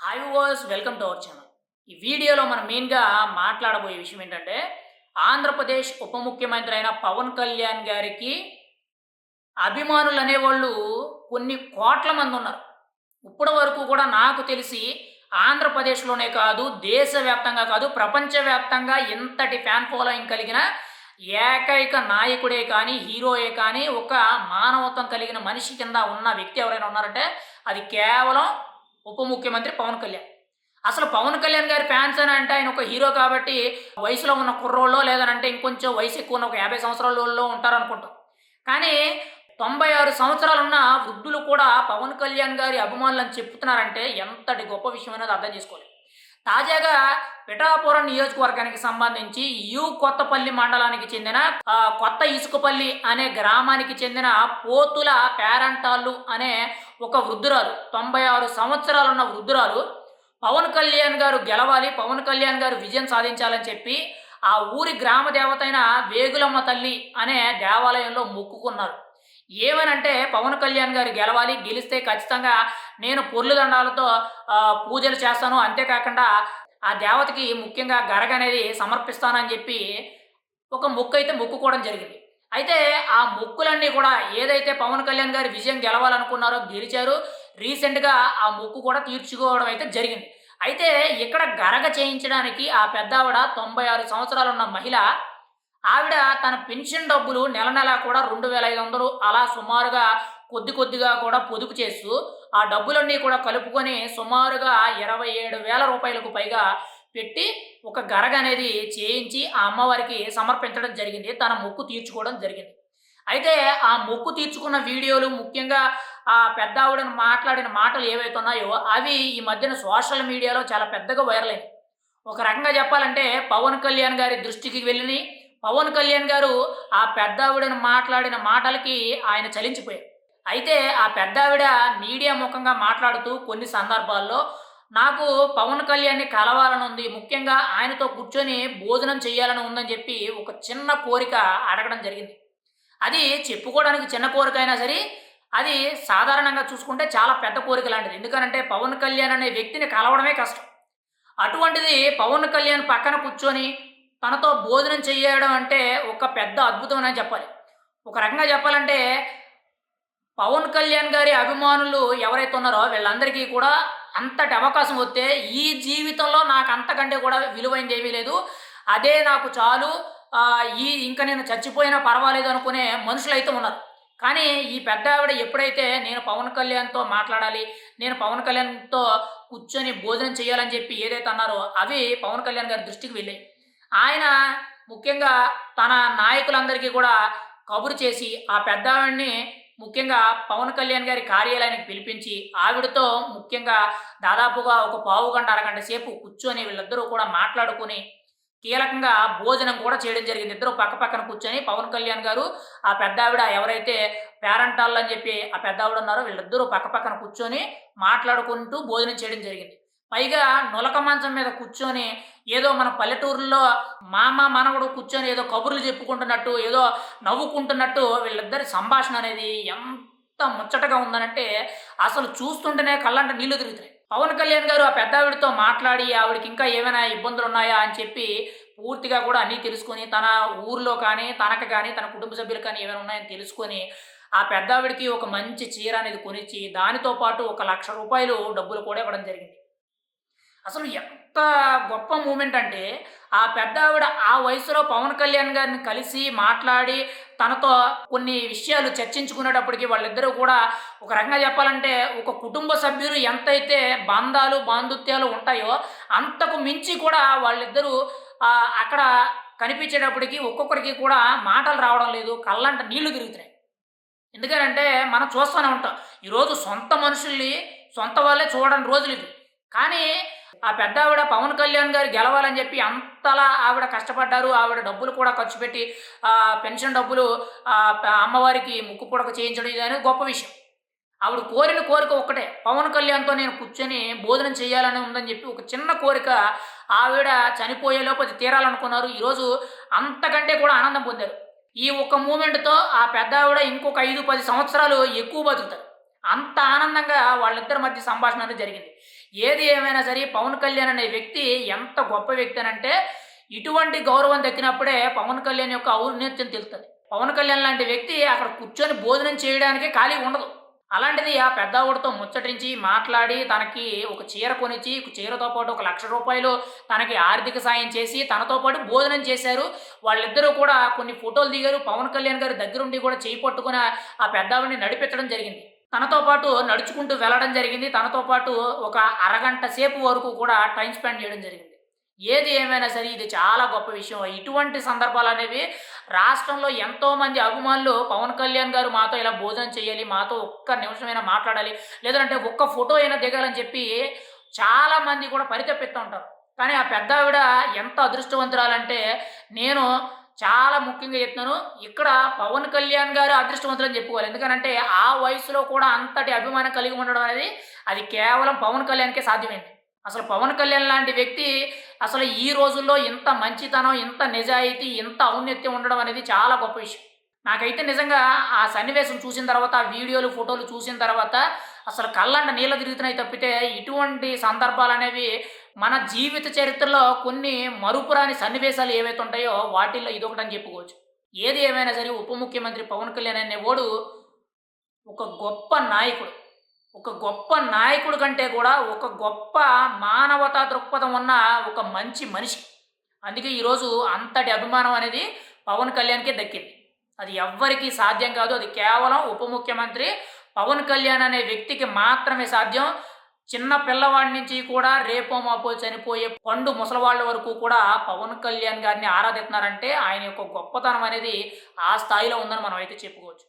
Hi viewers, welcome to our channel. ఈ వీడియోలో మనం మెయిన్‌గా మాట్లాడబోయే విషయం ఏంటంటే, ఆంధ్రప్రదేశ్ ఉప ముఖ్యమంత్రి అయిన పవన్ కళ్యాణ్ గారికి అభిమానులనేవాళ్ళు కొన్ని కోట్ల మందున్నారు. ఇప్పటి వరకు కూడా నాకు తెలిసి ఆంధ్రప్రదేశ్‌లోనే కాదు, దేశవ్యాప్తంగా కాదు, ప్రపంచవ్యాప్తంగా ఇంతటి ఫ్యాన్ ఫాలోయింగ్ కలిగిన ఏకైక నాయకుడే కానీ, హీరోయే కానీ, ఒక మానవత్వం కలిగిన మనిషి కింద ఉన్న వ్యక్తి ఎవరైనా ఉన్నారంటే, అది కేవలం ఉప ముఖ్యమంత్రి పవన్ కళ్యాణ్. అసలు పవన్ కళ్యాణ్ గారి ఫ్యాన్స్ అని అంటే ఆయన ఒక హీరో కాబట్టి వయసులో ఉన్న కుర్రోళ్ళో లేదనంటే ఇంకొంచెం వయసు ఎక్కువ ఉన్న ఒక 50 సంవత్సరాలోళ్ళో ఉంటారనుకుంటాం. కానీ 96 సంవత్సరాలున్న వృద్ధులు కూడా పవన్ కళ్యాణ్ గారి అభిమానులని చెప్తున్నారంటే ఎంతటి గొప్ప విషయం అనేది అర్థం చేసుకోవాలి. తాజాగా పిఠాపురం నియోజకవర్గానికి సంబంధించి కొత్తపల్లి మండలానికి చెందిన కొత్త ఇసుకపల్లి అనే గ్రామానికి చెందిన పోతుల పేరంటాళ్ళు అనే ఒక వృద్ధురాలు 96 సంవత్సరాలున్న వృద్ధురాలు పవన్ కళ్యాణ్ గారు గెలవాలి, పవన్ కళ్యాణ్ గారు విజయం సాధించాలని చెప్పి ఆ ఊరి గ్రామ దేవతైన వేగులమ్మ తల్లి అనే దేవాలయంలో మొక్కుకున్నారు. ఏమనంటే పవన్ కళ్యాణ్ గారు గెలవాలి, గెలిస్తే ఖచ్చితంగా నేను పొర్లు దండాలతో పూజలు చేస్తాను. అంతేకాకుండా ఆ దేవతకి ముఖ్యంగా గరగనేది సమర్పిస్తానని చెప్పి ఒక మొక్కయితే మొక్కుకోవడం జరిగింది. అయితే ఆ మొక్కులన్నీ కూడా ఏదైతే పవన్ కళ్యాణ్ గారు విజయం గెలవాలనుకున్నారో గెలిచారు. రీసెంట్‌గా ఆ మొక్కు కూడా తీర్చుకోవడం అయితే జరిగింది. అయితే ఇక్కడ గరగ చేయించడానికి ఆ పెద్దావిడ 96 సంవత్సరాలున్న మహిళ ఆవిడ తన పెన్షన్ డబ్బులు నెల నెలా కూడా 2500 అలా సుమారుగా కొద్ది కొద్దిగా కూడా పొదుపు చేస్తూ, ఆ డబ్బులన్నీ కూడా కలుపుకొని సుమారుగా రూ. 27,000 పైగా పెట్టి ఒక గరగనేది చేయించి ఆ అమ్మవారికి సమర్పించడం జరిగింది. తన మొక్కు తీర్చుకోవడం జరిగింది. అయితే ఆ మొక్కు తీర్చుకున్న వీడియోలు ముఖ్యంగా ఆ పెద్దావిడను మాట్లాడిన మాటలు ఏవైతే ఉన్నాయో అవి ఈ మధ్యన సోషల్ మీడియాలో చాలా పెద్దగా వైరల్ అయింది. ఒక రకంగా చెప్పాలంటే పవన్ కళ్యాణ్ గారి దృష్టికి వెళ్ళినయి. పవన్ కళ్యాణ్ గారు ఆ పెద్దావిడను మాట్లాడిన మాటలకి ఆయన చలించిపోయారు. అయితే ఆ పెద్దావిడ మీడియా ముఖంగా మాట్లాడుతూ కొన్ని సందర్భాల్లో నాకు పవన్ కళ్యాణ్‌ని కలవాలని ఉంది. ముఖ్యంగా ఆయనతో కూర్చొని భోజనం చేయాలని ఉందని చెప్పి ఒక చిన్న కోరిక అడగడం జరిగింది. అది చెప్పుకోవడానికి చిన్న కోరికైనా సరే, అది సాధారణంగా చూసుకుంటే చాలా పెద్ద కోరిక లాంటిది. ఎందుకనంటే పవన్ కళ్యాణ్ అనే వ్యక్తిని కలవడమే కష్టం. అటువంటిది పవన్ కళ్యాణ్ పక్కన కూర్చొని తనతో భోజనం చేయడం అంటే ఒక పెద్ద అద్భుతం అనే చెప్పాలి. ఒక రకంగా చెప్పాలంటే పవన్ కళ్యాణ్ గారి అభిమానులు ఎవరైతే ఉన్నారో వీళ్ళందరికీ కూడా అంతటి అవకాశం వస్తే ఈ జీవితంలో నాకు అంతకంటే కూడా విలువైనది ఏమీ లేదు. అదే నాకు చాలు. ఇంక నేను చచ్చిపోయినా పర్వాలేదు అనుకునే మనుషులైతే ఉన్నారు. కానీ ఈ పెద్దావిడ ఎప్పుడైతే నేను పవన్ కళ్యాణ్‌తో మాట్లాడాలి, నేను పవన్ కళ్యాణ్‌తో కూర్చొని భోజనం చేయాలని చెప్పి ఏదైతే అన్నారో అవి పవన్ కళ్యాణ్ గారి దృష్టికి వెళ్ళాయి. ఆయన ముఖ్యంగా తన నాయకులందరికీ కూడా కబురు చేసి ఆ పెద్దావిడని ముఖ్యంగా పవన్ కళ్యాణ్ గారి కార్యాలయానికి పిలిపించి ఆవిడతో ముఖ్యంగా దాదాపుగా ఒక పావుగంట, అరగంట సేపు కూర్చొని వీళ్ళిద్దరూ కూడా మాట్లాడుకొని కీలకంగా భోజనం కూడా చేయడం జరిగింది. ఇద్దరు పక్కపక్కన కూర్చొని పవన్ కళ్యాణ్ గారు, ఆ పెద్దావిడ ఎవరైతే పేరంటాళ్ళు అని చెప్పి ఆ పెద్దావిడ ఉన్నారో వీళ్ళిద్దరూ పక్కపక్కన కూర్చొని మాట్లాడుకుంటూ భోజనం చేయడం జరిగింది. పైగా నులక మంచం మీద కూర్చొని ఏదో మన పల్లెటూరుల్లో మామ, మనవడు కూర్చొని ఏదో కబుర్లు చెప్పుకుంటున్నట్టు, ఏదో నవ్వుకుంటున్నట్టు వీళ్ళిద్దరి సంభాషణ అనేది ఎంత ముచ్చటగా ఉందనంటే అసలు చూస్తుంటేనే కళ్ళంట నీళ్లు తిరుగుతున్నాయి. పవన్ కళ్యాణ్ గారు ఆ పెద్దావిడతో మాట్లాడి ఆవిడకి ఇంకా ఏమైనా ఇబ్బందులున్నాయా అని చెప్పి పూర్తిగా కూడా అన్నీ తెలుసుకొని, తన ఊర్లో కానీ, తనకు గానీ, తన కుటుంబ సభ్యులకు కానీ ఏమైనా ఉన్నాయని తెలుసుకొని, ఆ పెద్దావిడకి ఒక మంచి చీర అనేది కొనిచ్చి, దానితో పాటు ఒక రూ. 1,00,000 డబ్బులు కూడా ఇవ్వడం జరిగింది. అసలు ఎంత గొప్ప మూమెంట్ అంటే, ఆ పెద్దావిడ ఆ వయసులో పవన్ కళ్యాణ్ గారిని కలిసి, మాట్లాడి, తనతో కొన్ని విషయాలు చర్చించుకునేటప్పటికి వాళ్ళిద్దరూ కూడా ఒక రకంగా చెప్పాలంటే, ఒక కుటుంబ సభ్యులు ఎంతైతే బంధాలు, బాంధుత్యాలు ఉంటాయో, అంతకు మించి కూడా వాళ్ళిద్దరూ అక్కడ కనిపించేటప్పటికి ఒక్కొక్కరికి కూడా మాటలు రావడం లేదు. కళ్ళంట నీళ్లు తిరుగుతున్నాయి. ఎందుకనంటే, మనం చూస్తూనే ఉంటాం. ఈరోజు సొంత మనుషుల్ని సొంత వాళ్ళే చూడని రోజులివి. కానీ ఆ పెద్దావిడ పవన్ కళ్యాణ్ గారు గెలవాలని చెప్పి అంతలా ఆవిడ కష్టపడ్డారు. ఆవిడ డబ్బులు కూడా ఖర్చు పెట్టి పెన్షన్ డబ్బులు అమ్మవారికి ముక్కు పుడక చేయించడం ఇదనేది గొప్ప విషయం. ఆవిడ కోరిన కోరిక ఒక్కటే. పవన్ కళ్యాణ్‌తో నేను కూర్చొని భోజనం చేయాలని ఉందని చెప్పి ఒక చిన్న కోరిక ఆవిడ చనిపోయేలోపు అది తీరాలనుకున్నారు. ఈరోజు అంతకంటే కూడా ఆనందం పొందారు. ఈ ఒక్క మూమెంట్‌తో ఆ పెద్దావిడ ఇంకొక 5, 10 సంవత్సరాలు ఎక్కువ బతుకుతారు. అంత ఆనందంగా వాళ్ళిద్దరి మధ్య సంభాషణ అనేది జరిగింది. ఏది ఏమైనా సరే పవన్ కళ్యాణ్ అనే వ్యక్తి ఎంత గొప్ప వ్యక్తి అనంటే, ఇటువంటి గౌరవం దక్కినప్పుడే పవన్ కళ్యాణ్ యొక్క ఔన్నత్యం తెలుస్తది. పవన్ కళ్యాణ్ లాంటి వ్యక్తి అక్కడ కూర్చొని భోజనం చేయడానికే ఖాళీగా ఉండదు. అలాంటిది ఆ పెద్దావిడతో ముచ్చటించి, మాట్లాడి, తనకి ఒక చీర కొనిచ్చి, చీరతో పాటు ఒక రూ. 1,00,000 తనకి ఆర్థిక సాయం చేసి, తనతో పాటు భోజనం చేశారు. వాళ్ళిద్దరూ కూడా కొన్ని ఫోటోలు దిగారు. పవన్ కళ్యాణ్ గారి దగ్గరుండి కూడా చెయ్యి పట్టుకొని ఆ పెద్దావిడని నడిపించడం జరిగింది. తనతో పాటు నడుచుకుంటూ వెళ్ళడం జరిగింది. తనతో పాటు ఒక అరగంట సేపు వరకు కూడా టైమ్ స్పెండ్ చేయడం జరిగింది. ఏది ఏమైనా సరే ఇది చాలా గొప్ప విషయం. ఇటువంటి సందర్భాలనేవి రాష్ట్రంలో ఎంతోమంది అభిమానులు పవన్ కళ్యాణ్ గారు మాతో ఇలా భోజనం చేయాలి, మాతో ఒక్క నిమిషమైనా మాట్లాడాలి, లేదంటే ఒక్క ఫోటో అయినా దిగాలని చెప్పి చాలామంది కూడా పరితపిస్తూ ఉంటారు. కానీ ఆ పెద్దావిడ ఎంత అదృష్టవంతురాలంటే, నేను చాలా ముఖ్యంగా చెప్తున్నాను. ఇక్కడ పవన్ కళ్యాణ్ గారు అదృష్టవంతులని చెప్పుకోవాలి. ఎందుకనంటే ఆ వయసులో కూడా అంతటి అభిమానం కలిగి ఉండడం అనేది అది కేవలం పవన్ కళ్యాణ్‌కే సాధ్యమైంది. అసలు పవన్ కళ్యాణ్ లాంటి వ్యక్తి అసలు ఈ రోజుల్లో ఇంత మంచితనం, ఇంత నిజాయితీ, ఇంత ఔన్నత్యం ఉండడం అనేది చాలా గొప్ప విషయం. నాకైతే నిజంగా ఆ సన్నివేశం చూసిన తర్వాత, ఆ వీడియోలు, ఫోటోలు చూసిన తర్వాత అసలు కళ్ళంట నీళ్ళు తిరుగుతున్నాయి తప్పితే, ఇటువంటి సందర్భాలనేవి మన జీవిత చరిత్రలో కొన్ని మరుపురాని సన్నివేశాలు ఏవైతే ఉంటాయో వాటిల్లో ఇదొకటని చెప్పుకోవచ్చు. ఏది ఏమైనా సరే ఉప ముఖ్యమంత్రి పవన్ కళ్యాణ్ అనేవాడు ఒక గొప్ప నాయకుడు. ఒక గొప్ప నాయకుడు కంటే కూడా ఒక గొప్ప మానవతా దృక్పథం ఉన్న ఒక మంచి మనిషి. అందుకే ఈరోజు అంతటి అభిమానం అనేది పవన్ కళ్యాణ్‌కే దక్కింది. అది ఎవ్వరికీ సాధ్యం కాదు. అది కేవలం ఉప ముఖ్యమంత్రి పవన్ కళ్యాణ్ అనే వ్యక్తికి మాత్రమే సాధ్యం. చిన్న పిల్లవాడి నుంచి కూడా రేపో మాపో చనిపోయే పండు ముసలివాళ్ళ వరకు కూడా పవన్ కళ్యాణ్ గారిని ఆరాధిస్తున్నారంటే ఆయన యొక్క గొప్పతనం అనేది ఆ స్థాయిలో ఉందని మనం అయితే చెప్పుకోవచ్చు.